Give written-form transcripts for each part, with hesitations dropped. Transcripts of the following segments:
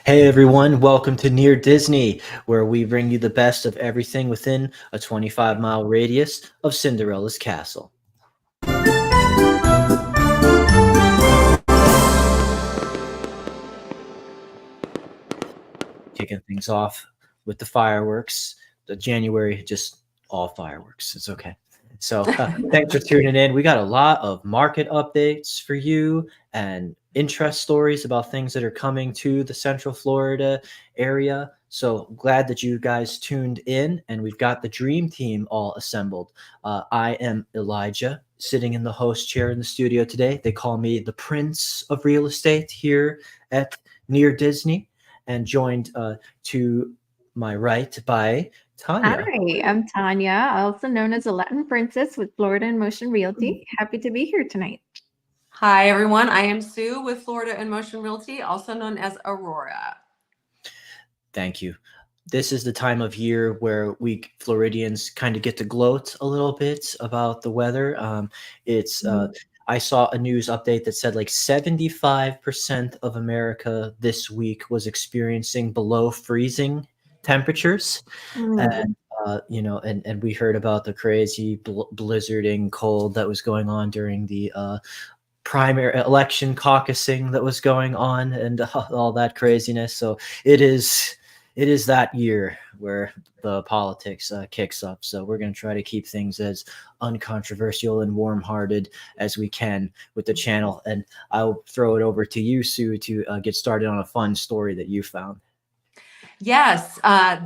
Hey everyone, welcome to Near Disney, where we bring you the best of everything within a 25-mile radius of Cinderella's castle. Kicking things off with the fireworks. The January, just all fireworks. It's okay. So thanks for tuning in. We got a lot of market updates for you and interest stories about things that are coming to the Central Florida area. So glad that you guys tuned in, and we've got the dream team all assembled. I am Elijah, sitting in the host chair in the studio today. They call me the Prince of Real Estate here at Near Disney, and joined to my right by Tanya. Hi, I'm Tanya, also known as the Latin Princess with Florida in Motion Realty. Happy to be here tonight. Hi, everyone. I am Sue with Florida in Motion Realty, also known as Aurora. Thank you. This is the time of year where we Floridians kind of get to gloat a little bit about the weather. I saw a news update that said like 75% of America this week was experiencing below freezing temperatures. And and we heard about the crazy blizzarding cold that was going on during the primary election caucusing that was going on, and all that craziness. So it is that year where the politics kicks up. So we're going to try to keep things as uncontroversial and warm-hearted as we can with the channel. And I'll throw it over to you, Sue, to get started on a fun story that you found. Yes, I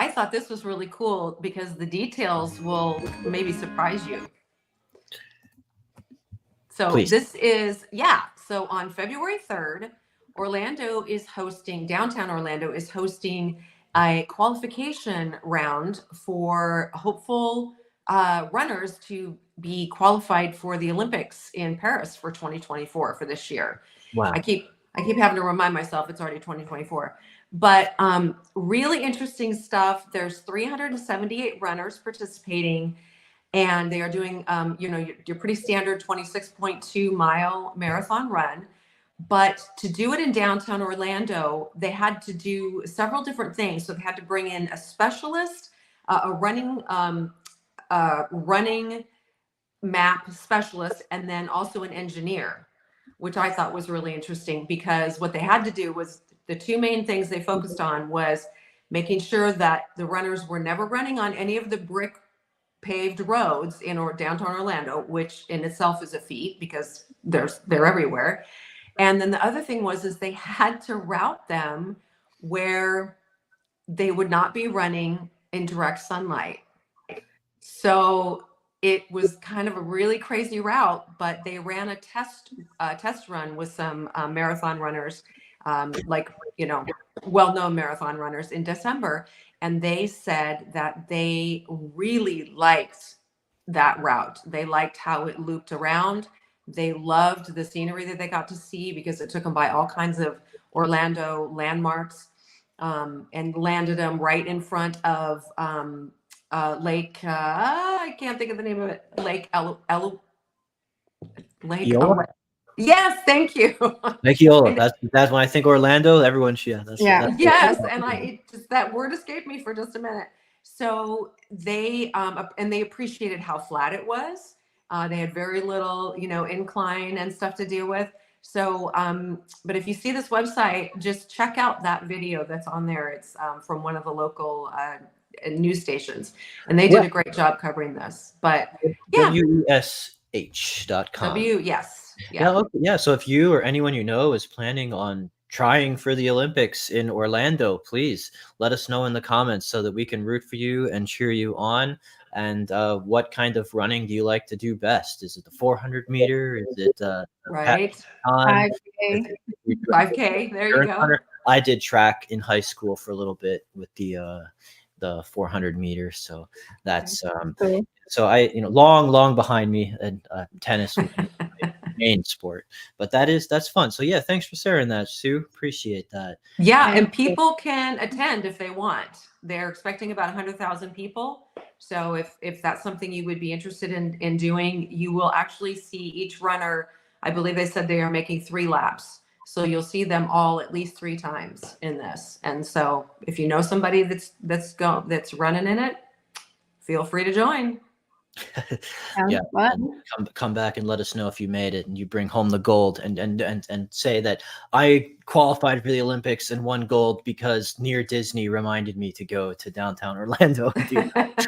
thought this was really cool because the details will maybe surprise you. So Please. So on February 3rd, downtown Orlando is hosting a qualification round for hopeful runners to be qualified for the Olympics in Paris for 2024 for this year. Wow. I keep having to remind myself it's already 2024. But really interesting stuff. There's 378 runners participating, and they are doing, your pretty standard 26.2 mile marathon run. But to do it in downtown Orlando, they had to do several different things. So they had to bring in a specialist, a running map specialist, and then also an engineer, which I thought was really interesting because what they had to do was the two main things they focused on was making sure that the runners were never running on any of the brick paved roads in downtown Orlando, which in itself is a feat because they're everywhere. And then the other thing is they had to route them where they would not be running in direct sunlight. So it was kind of a really crazy route, but they ran a test run with some marathon runners, well-known marathon runners in December. And they said that they really liked that route. They liked how it looped around. They loved the scenery that they got to see because it took them by all kinds of Orlando landmarks, and landed them right in front of Lake. I can't think of the name of it. Lake Eola? Yes, thank you. Lake Eola. That's when I think Orlando. Everyone, that's yes, and that word escaped me for just a minute. So they appreciated how flat it was. They had very little, incline and stuff to deal with. So, but if you see this website, just check out that video that's on there. It's from one of the local news stations, and they did a great job covering this. But yeah, WSH.com. Yes. Yeah. So if you or anyone you know is planning on trying for the Olympics in Orlando, please let us know in the comments so that we can root for you and cheer you on. And what kind of running do you like to do best? Is it the 400 meter? Is it right 5K? 5K. There you go. I did track in high school for a little bit with the 400 meters. So that's cool. So I, long behind me, and tennis was my main sport, but that's fun. So yeah, thanks for sharing that, Sue. Appreciate that. Yeah, and people can attend if they want. They're expecting about 100,000 people. So if that's something you would be interested in doing, you will actually see each runner. I believe they said they are making 3 laps. So you'll see them all at least 3 times in this. And so if you know somebody that's running in it, feel free to join. Yeah, Sounds fun. and come back and let us know if you made it and you bring home the gold, and say that I qualified for the Olympics and won gold because near Disney reminded me to go to downtown Orlando and do that.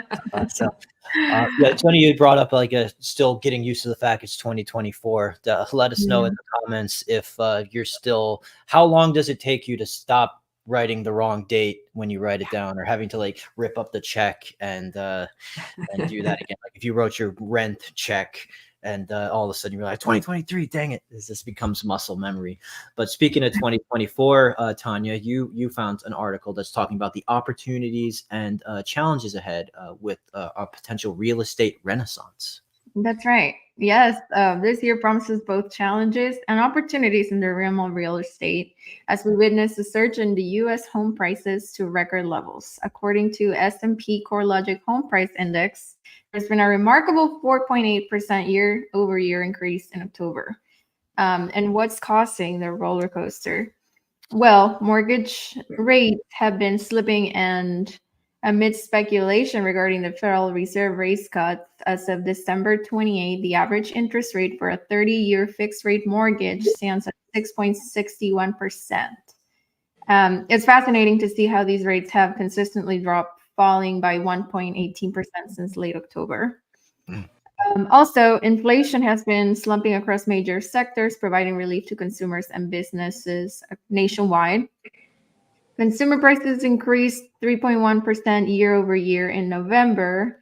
Yeah, it's funny you brought up like still getting used to the fact it's 2024. Let us know in the comments if you're still. How long does it take you to stop writing the wrong date when you write it down, or having to like rip up the check and do that again? Like if you wrote your rent check and all of a sudden you're like 2023, dang it, this becomes muscle memory. But speaking of 2024, Tanya, you found an article that's talking about the opportunities and challenges ahead with a potential real estate renaissance. That's right. Yes, this year promises both challenges and opportunities in the realm of real estate, as we witness a surge in the U.S. home prices to record levels. According to S&P CoreLogic Home Price Index, there's been a remarkable 4.8% year-over-year increase in October. And what's causing the roller coaster? Well, mortgage rates have been slipping, and amid speculation regarding the Federal Reserve rate cuts, as of December 28, the average interest rate for a 30-year fixed-rate mortgage stands at 6.61%. It's fascinating to see how these rates have consistently dropped, falling by 1.18% since late October. Also, inflation has been slumping across major sectors, providing relief to consumers and businesses nationwide. Consumer prices increased 3.1% year over year in November,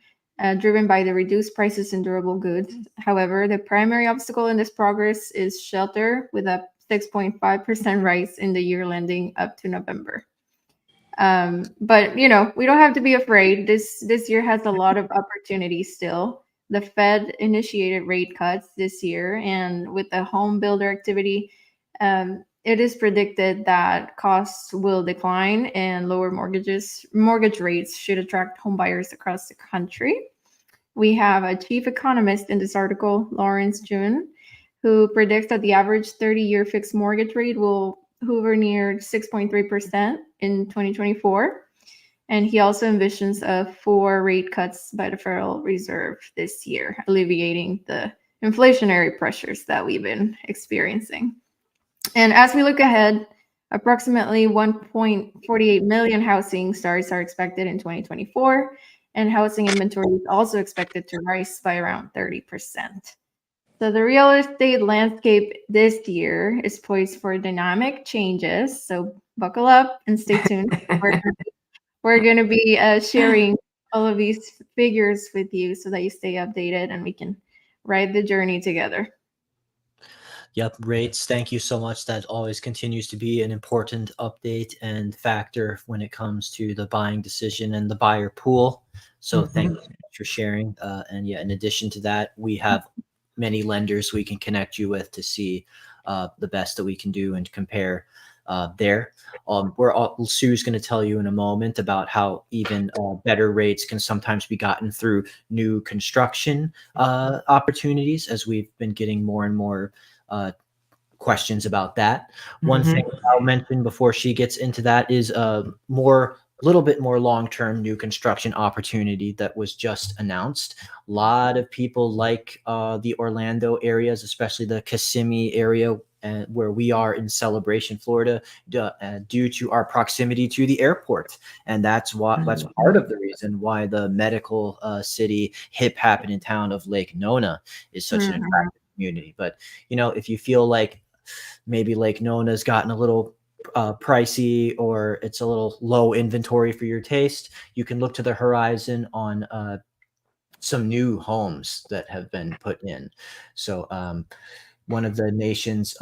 driven by the reduced prices in durable goods. However, the primary obstacle in this progress is shelter, with a 6.5% rise in the year ending up to November. But we don't have to be afraid. This year has a lot of opportunities still. The Fed initiated rate cuts this year, and with the home builder activity, it is predicted that costs will decline and lower mortgage rates should attract home buyers across the country. We have a chief economist in this article, Lawrence June, who predicts that the average 30-year fixed mortgage rate will hover near 6.3% in 2024. And he also envisions 4 rate cuts by the Federal Reserve this year, alleviating the inflationary pressures that we've been experiencing. And as we look ahead, approximately 1.48 million housing starts are expected in 2024, and housing inventory is also expected to rise by around 30%. So the real estate landscape this year is poised for dynamic changes. So buckle up and stay tuned. We're going to be sharing all of these figures with you so that you stay updated and we can ride the journey together. Yep, rates. Thank you so much. That always continues to be an important update and factor when it comes to the buying decision and the buyer pool. So thank you so much for sharing. And yeah, in addition to that, we have many lenders we can connect you with to see the best that we can do and compare there. Sue's going to tell you in a moment about how even better rates can sometimes be gotten through new construction opportunities, as we've been getting more and more questions about that. One thing I'll mention before she gets into that is little bit more long-term new construction opportunity that was just announced. A lot of people like the Orlando areas, especially the Kissimmee area, where we are in Celebration, Florida, due to our proximity to the airport. And that's part of the reason why the medical city hip happening town of Lake Nona is such an attractive community. But if you feel like maybe Lake Nona's gotten a little pricey, or it's a little low inventory for your taste, you can look to the horizon on some new homes that have been put in. So one of the nation's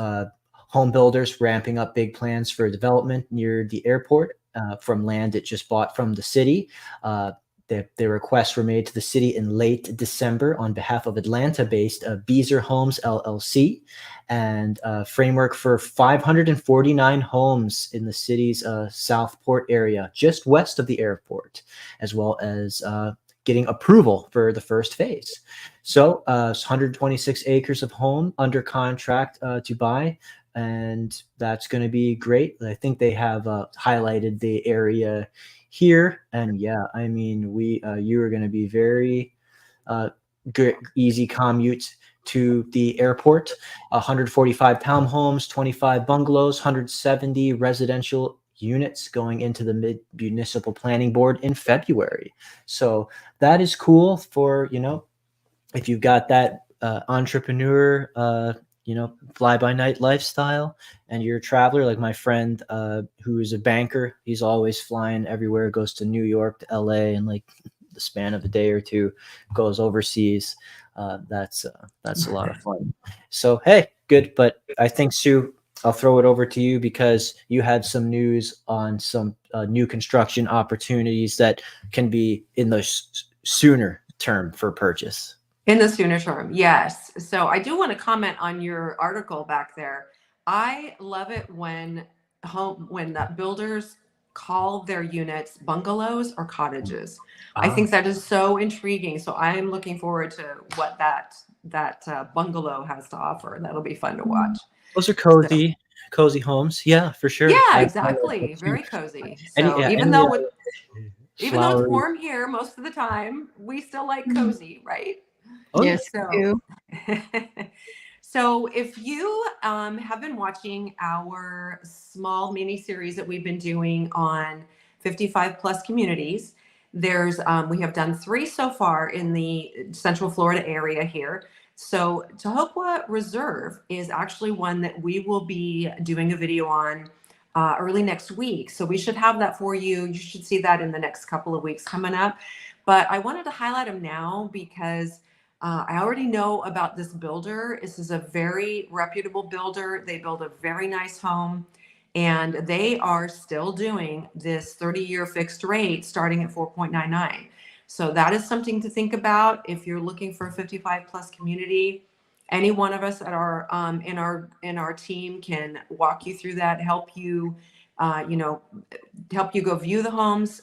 home builders ramping up big plans for development near the airport from land it just bought from the city. The requests were made to the city in late December on behalf of Atlanta-based 𝐵𝐸𝐻 Homes LLC, and framework for 549 homes in the city's Southport area, just west of the airport, as well as getting approval for the first phase. So 126 acres of home under contract to buy and that's going to be great. I think they have highlighted the area here, and yeah, I mean, you are going to be very good, easy commute to the airport. 145 townhomes, 25 bungalows, 170 residential units going into the municipal planning board in February. So that is cool for, if you've got that entrepreneur, fly by night lifestyle, and you're a traveler like my friend who is a banker. He's always flying everywhere, goes to New York, to LA, and like the span of a day or two goes overseas. That's a lot of fun. So hey, good. But I think, Sue, I'll throw it over to you because you had some news on some new construction opportunities that can be in the sooner term for purchase. In the sooner term, yes. So I do want to comment on your article back there. I love it when the builders call their units bungalows or cottages. I think that is so intriguing. So I'm looking forward to what that bungalow has to offer. That'll be fun to watch. Those are cozy homes. Yeah, for sure. Yeah, exactly. Very cozy. So even though it's warm here most of the time, we still like cozy, right? Oh, yes, so, so if you have been watching our small mini series that we've been doing on 55 plus communities, we have done 3 so far in the Central Florida area here. So 𝐇𝐀𝐖𝐊 Reserve is actually one that we will be doing a video on early next week. So we should have that for you. You should see that in the next couple of weeks coming up. But I wanted to highlight them now because I already know about this builder. This is a very reputable builder. They build a very nice home, and they are still doing this 30-year fixed rate starting at 4.99. So that is something to think about if you're looking for a 55 plus community. Any one of us at our in our team can walk you through that, help you go view the homes,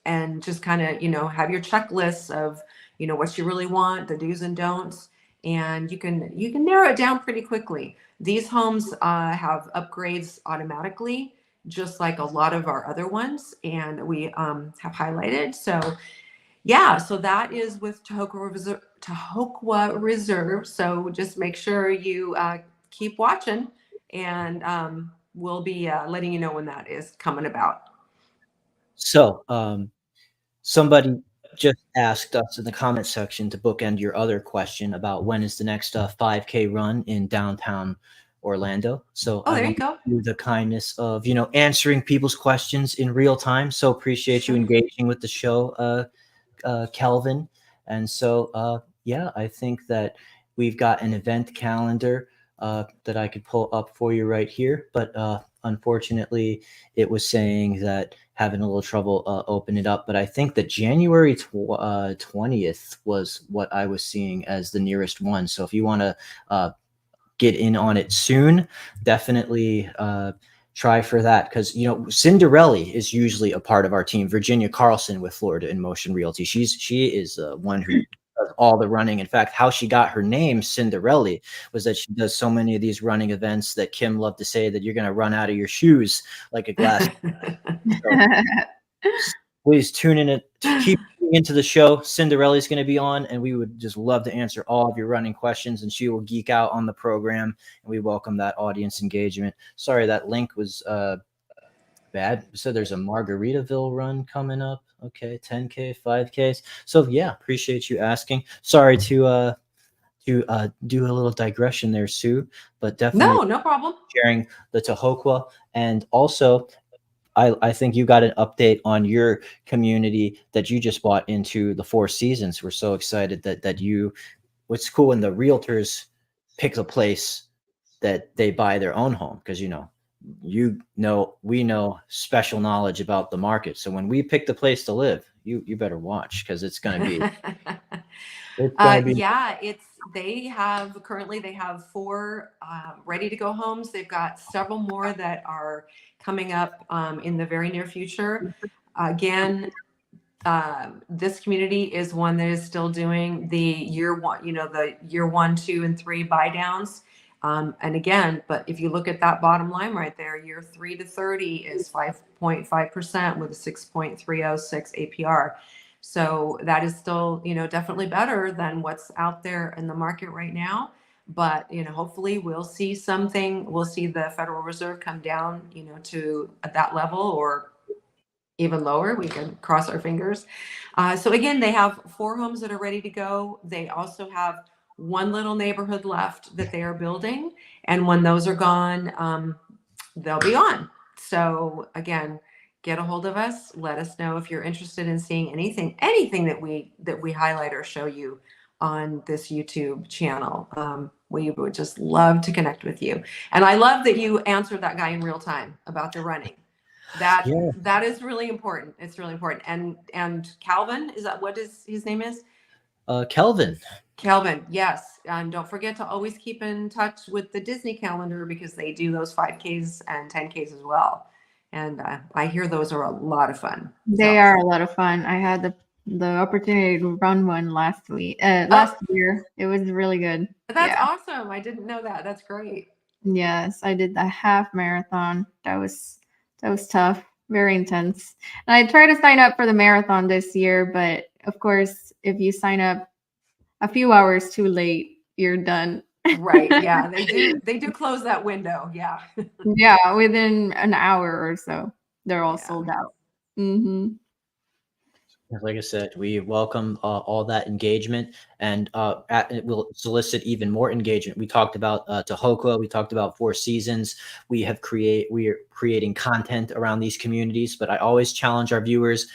and just kind of have your checklists of what you really want, the do's and don'ts, and you can narrow it down pretty quickly. These homes have upgrades automatically, just like a lot of our other ones, and we have highlighted. So yeah, so that is with 𝐇𝐀𝐖𝐊 Reserve. So just make sure you keep watching, and we'll be letting you know when that is coming about. So somebody just asked us in the comment section to bookend your other question about when is the next 5K run in downtown Orlando. So there you go. Do the kindness of answering people's questions in real time. So appreciate you engaging with the show, Kelvin. And so yeah, I think that we've got an event calendar that I could pull up for you right here, but unfortunately it was saying that having a little trouble opening it up, but I think that January 20th was what I was seeing as the nearest one. So if you want to get in on it soon, definitely try for that, because Cinderella is usually a part of our team. Virginia Carlson with Florida in Motion Realty, she is one who does all the running. In fact, how she got her name Cinderella was that she does so many of these running events that Kim loved to say that you're going to run out of your shoes like a glass. So, please tune in keep into the show. Cinderella is going to be on, and we would just love to answer all of your running questions, and she will geek out on the program, and we welcome that audience engagement. Sorry, that link was bad. So there's a Margaritaville run coming up. Okay, 10K, 5Ks. So yeah, appreciate you asking. Sorry to do a little digression there, Sue, but definitely no problem. Sharing the 𝐇𝐀𝐖𝐊, and also I think you got an update on your community that you just bought into, the Four Seasons. We're so excited that what's cool when the realtors pick a place that they buy their own home, because we know special knowledge about the market. So when we pick the place to live, you better watch, because it's going to be yeah, currently they have 4 ready to go homes. They've got several more that are coming up in the very near future. Again, this community is one that is still doing the year 1, the year 1, 2, and 3 buy downs. And again, but if you look at that bottom line right there, year 3 to 30 is 5.5% with a 6.306 APR. So that is still, definitely better than what's out there in the market right now. But, hopefully we'll see something. We'll see the Federal Reserve come down, to that level or even lower. We can cross our fingers. So again, they have 4 homes that are ready to go. They also have one little neighborhood left that they are building. And when those are gone, they'll be on. So again, get a hold of us. Let us know if you're interested in seeing anything that we highlight or show you on this YouTube channel. We would just love to connect with you. And I love that you answered that guy in real time about the running. That is really important. It's really important. And Calvin, is that what his name is? Kelvin. Kelvin, yes. And don't forget to always keep in touch with the Disney calendar because they do those 5Ks and 10Ks as well. And I hear those are a lot of fun. They are a lot of fun. I had the opportunity to run one last year. It was really good. That's awesome. I didn't know that. That's great. Yes, I did the half marathon. That was tough, very intense. And I tried to sign up for the marathon this year, but of course, if you sign up a few hours too late, you're done. Right. Yeah, they do close that window. Yeah. Yeah, within an hour or so, they're all sold out. Mm-hmm. Like I said, we welcome all that engagement, and it will solicit even more engagement. We talked about 𝐇𝐀𝐖𝐊. We talked about Four Seasons. We are creating content around these communities. But I always challenge our viewers: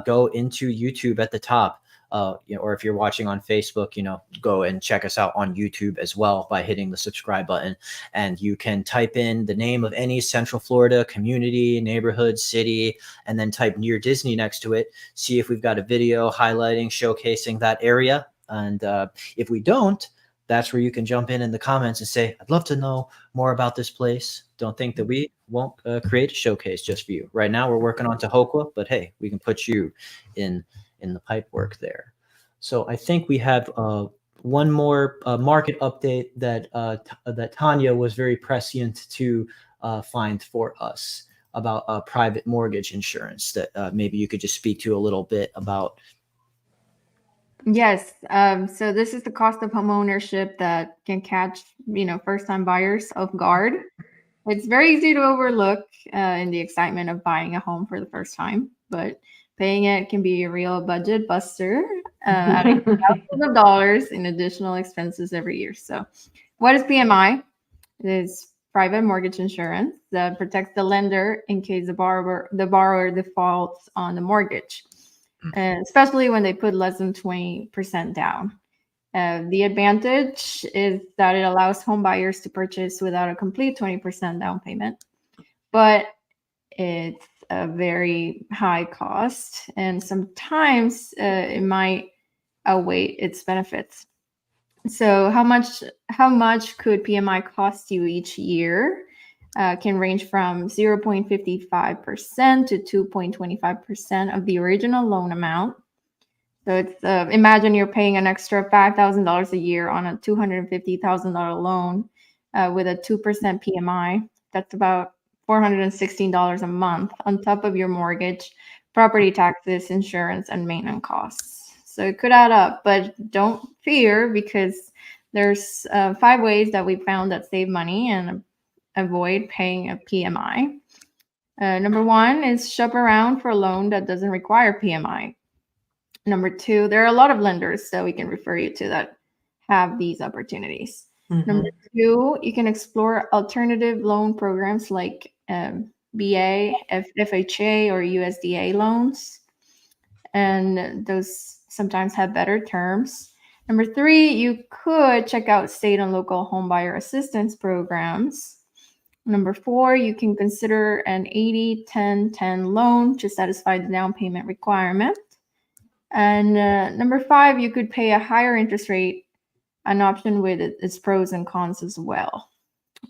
go into YouTube at the top. Or if you're watching on Facebook, go and check us out on YouTube as well by hitting the subscribe button. And you can type in the name of any Central Florida community, neighborhood, city, and then type near Disney next to it. See if we've got a video highlighting, showcasing that area. And if we don't, that's where you can jump in the comments and say, I'd love to know more about this place. Don't think that we won't create a showcase just for you. Right now, we're working on 𝐇𝐀𝐖𝐊, but hey, we can put you in the pipe work there. So I think we have one more market update that Tanya was very prescient to find for us about private mortgage insurance that maybe you could just speak to a little bit about. Yes. So this is the cost of home ownership that can catch, first-time buyers off guard. It's very easy to overlook in the excitement of buying a home for the first time, but paying it can be a real budget buster, adding thousands of dollars in additional expenses every year. So what is PMI? It is private mortgage insurance that protects the lender in case the borrower defaults on the mortgage, especially when they put less than 20% down. The advantage is that it allows home buyers to purchase without a complete 20% down payment, but it's a very high cost, and sometimes it might outweigh its benefits. So how much could PMI cost you each year? Can range from 0.55% to 2.25% of the original loan amount. So it's imagine you're paying an extra $5,000 a year on a $250,000 loan with a 2% PMI. That's about $416 a month on top of your mortgage, property taxes, insurance, and maintenance costs. So it could add up, but don't fear because there's 5 ways that we found that save money and avoid paying a PMI. Number 1 is shop around for a loan that doesn't require PMI. Number 2, there are a lot of lenders that we can refer you to that have these opportunities. Mm-hmm. Number 2, you can explore alternative loan programs like BA, FHA, or USDA loans. And those sometimes have better terms. Number 3, you could check out state and local home buyer assistance programs. Number 4, you can consider an 80-10-10 loan to satisfy the down payment requirement. And number 5, you could pay a higher interest rate, an option with its pros and cons as well.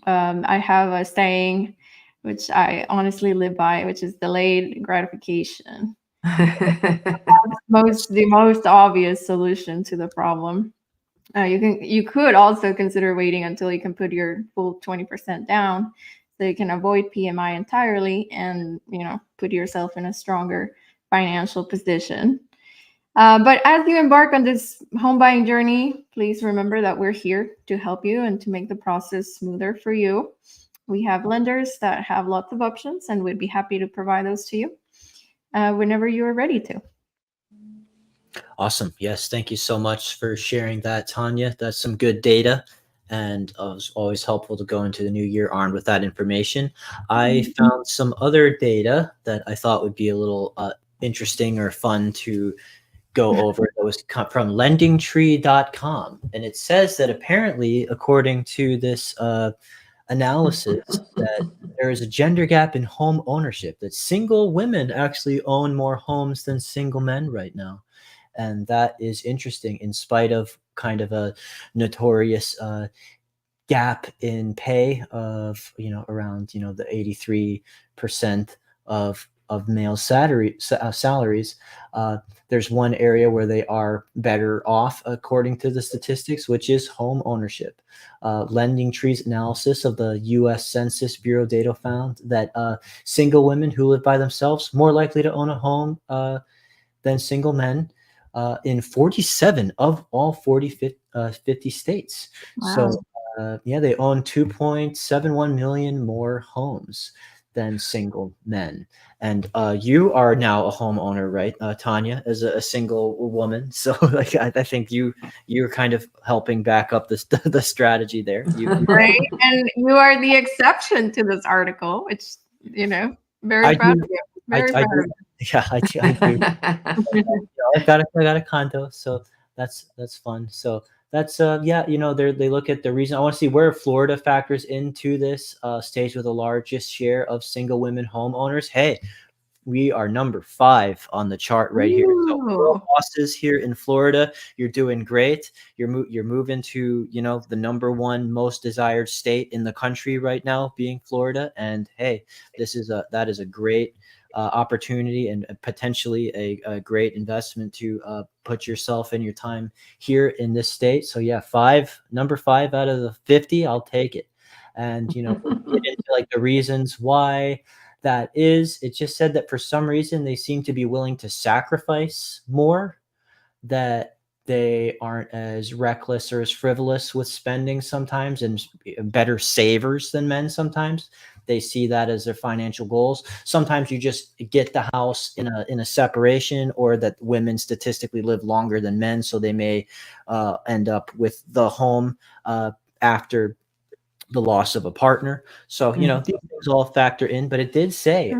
I have a saying, which I honestly live by, which is delayed gratification. The most obvious solution to the problem. You could also consider waiting until you can put your full 20% down, so you can avoid PMI entirely and put yourself in a stronger financial position. But as you embark on this home buying journey, please remember that we're here to help you and to make the process smoother for you. We have lenders that have lots of options, and we'd be happy to provide those to you whenever you are ready to. Awesome. Yes. Thank you so much for sharing that, Tanya. That's some good data. And it was always helpful to go into the new year armed with that information. I found some other data that I thought would be a little interesting or fun to go over. That was from lendingtree.com. And it says that apparently, according to this analysis, that there is a gender gap in home ownership, that single women actually own more homes than single men right now. And that is interesting, in spite of kind of a notorious gap in pay of around the 83% of male salaries. There's one area where they are better off according to the statistics, which is home ownership. Lending Tree's analysis of the U.S. Census Bureau data found that single women who live by themselves more likely to own a home than single men in 47 of all 50 states. Wow. So they own 2.71 million more homes than single men. And you are now a homeowner, right, Tanya, as a single woman? So like I think you're kind of helping back up the strategy there. Right, and you are the exception to this article, which very proud of you. Very proud of you. Yeah, I do. I got a condo, so that's fun. So that's they look at the reason. I want to see where Florida factors into this. States with the largest share of single women homeowners. Hey, we are number 5 on the chart right here. So girl bosses here in Florida, you're doing great. You're moving to the number 1 most desired state in the country right now, being Florida. And hey, that is a great opportunity and potentially a great investment to put yourself and your time here in this state. So yeah, number 5 out of the 50, I'll take it. And get into like the reasons why that is. It just said that for some reason they seem to be willing to sacrifice more, that they aren't as reckless or as frivolous with spending sometimes, and better savers than men sometimes. They see that as their financial goals. Sometimes you just get the house in a separation, or that women statistically live longer than men, so they may end up with the home after the loss of a partner. So these things all factor in. But it did say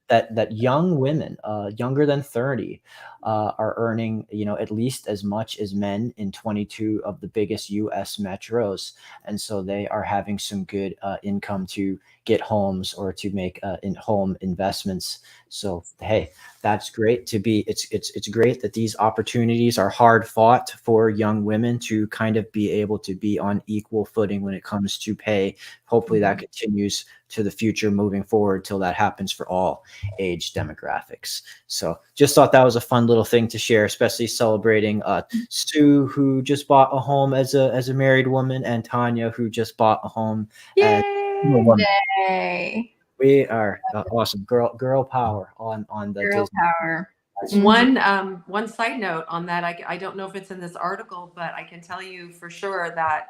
that young women, younger than 30, are earning at least as much as men in 22 of the biggest U.S. metros, and so they are having some good income to get homes or to make home investments. So hey, that's great to be. It's great that these opportunities are hard fought for young women to kind of be able to be on equal footing when it comes to pay. Hopefully that continues to the future moving forward till that happens for all age demographics. So just thought that was a fun little thing to share, especially celebrating Sue, who just bought a home as a married woman, and Tanya, who just bought a home as a single woman. Yay. We are awesome. Girl power on the Girl Disney. power. One side note on that, I don't know if it's in this article, but I can tell you for sure that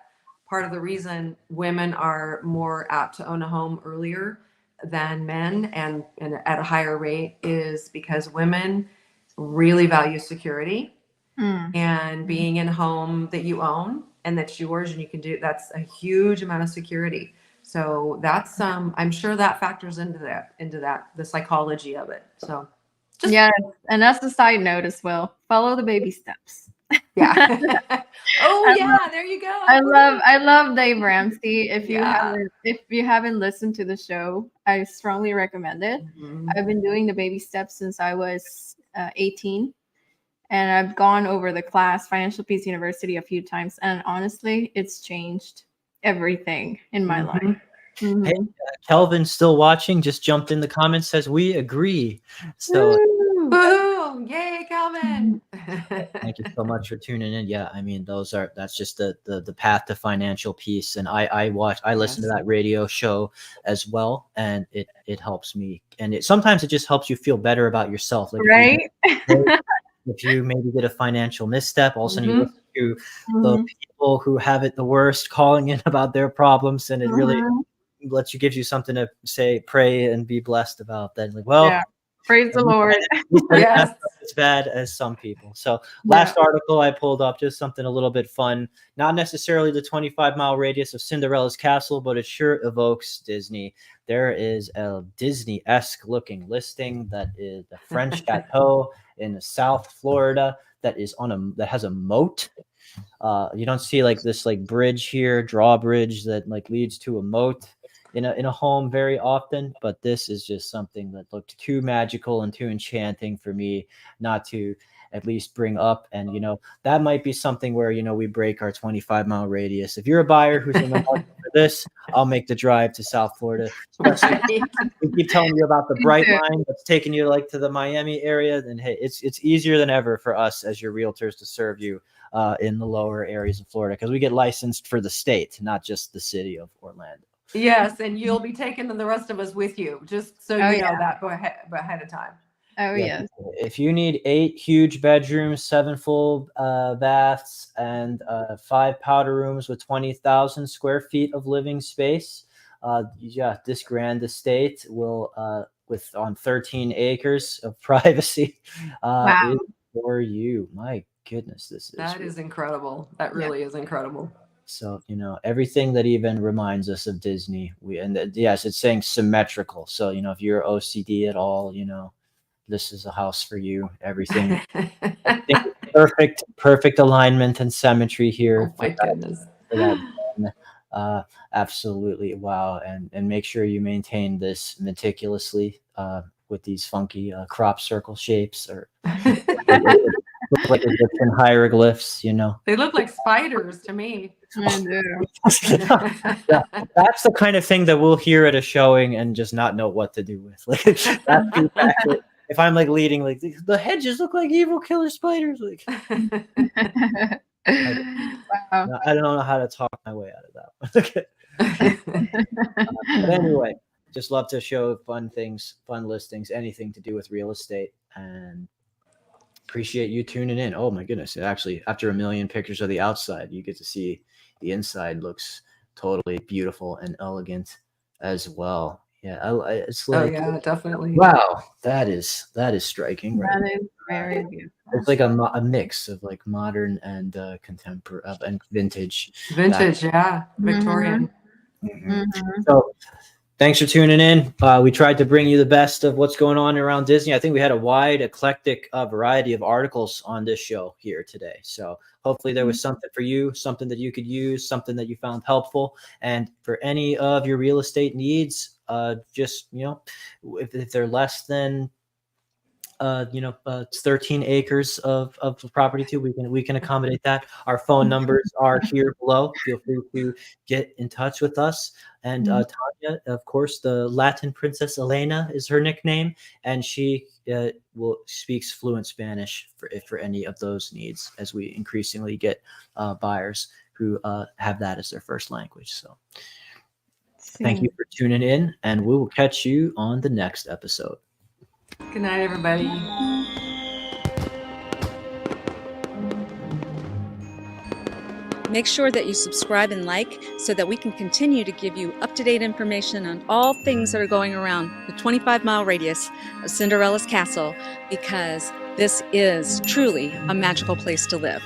part of the reason women are more apt to own a home earlier than men and at a higher rate is because women really value security and being in a home that you own and that's yours and you can do, that's a huge amount of security. So that's I'm sure that factors into that the psychology of it. So yes, and that's a side note as well. Follow the baby steps. Yeah. There you go. I love Dave Ramsey. If you haven't listened to the show, I strongly recommend it. I've been doing the baby steps since I was 18, and I've gone over the class Financial Peace University a few times, and honestly, it's changed everything in my life. Hey, Kelvin's still watching. Just jumped in the comments, says we agree. So Woohoo! Yay, Calvin! Thank you so much for tuning in. Yeah, I mean, that's just the path to financial peace. And I listen to that radio show as well, and it helps me. And sometimes it just helps you feel better about yourself. Like Right? if you maybe get a financial misstep, all of a sudden you listen to the people who have it the worst calling in about their problems, and it really gives you something to say, pray, and be blessed about. Then, like, well, yeah. Praise the Lord. Yes. Not as bad as some people. So last article I pulled up, just something a little bit fun, not necessarily the 25-mile radius of Cinderella's castle, but it sure evokes Disney. There is a Disney-esque looking listing that is the French Chateau in South Florida that has a moat. You don't see like this like bridge here, drawbridge that like leads to a moat in a home very often, but this is just something that looked too magical and too enchanting for me not to at least bring up. And that might be something where we break our 25-mile radius. If you're a buyer who's in the market for this, I'll make the drive to South Florida. We keep telling you about the Bright Line that's taking you like to the Miami area, and hey, it's easier than ever for us as your realtors to serve you in the lower areas of Florida, because we get licensed for the state, not just the city of Orlando. Yes, and you'll be taking the rest of us with you, just so you know that ahead of time. Oh, yes. If you need 8 huge bedrooms, 7 full baths, and 5 powder rooms with 20,000 square feet of living space, this grand estate will, on 13 acres of privacy, is for you. My goodness, that is incredible. That really is incredible. So, everything that even reminds us of Disney, yes, it's saying symmetrical. So, if you're OCD at all, this is a house for you. Everything perfect alignment and symmetry here. Oh my goodness. Absolutely. Wow. And make sure you maintain this meticulously with these funky crop circle shapes, or look like Egyptian hieroglyphs, They look like spiders to me. I do. That's the kind of thing that we'll hear at a showing and just not know what to do with. Like, if I'm like leading, like, the hedges look like evil killer spiders. Like, I don't know how to talk my way out of that one. But anyway, just love to show fun things, fun listings, anything to do with real estate, and appreciate you tuning in. Oh my goodness. Actually, after a million pictures of the outside, you get to see the inside looks totally beautiful and elegant as well. Yeah. It's like, definitely. Wow. That is striking. Right? That is very beautiful. It's like a mix of like modern and contemporary and vintage. Victorian. So thanks for tuning in. We tried to bring you the best of what's going on around Disney. I think we had a wide, eclectic variety of articles on this show here today. So hopefully there was something for you, something that you could use, something that you found helpful. And for any of your real estate needs, just, if they're less than, 13 acres of property too, we can accommodate that. Our phone numbers are here below. Feel free to get in touch with us. And Tanya, of course, the Latin Princess Elena is her nickname, and she speaks fluent Spanish for any of those needs, as we increasingly get buyers who have that as their first language. So thank you for tuning in, and we will catch you on the next episode. Good night, everybody. Make sure that you subscribe and like so that we can continue to give you up-to-date information on all things that are going around the 25-mile radius of Cinderella's castle, because this is truly a magical place to live.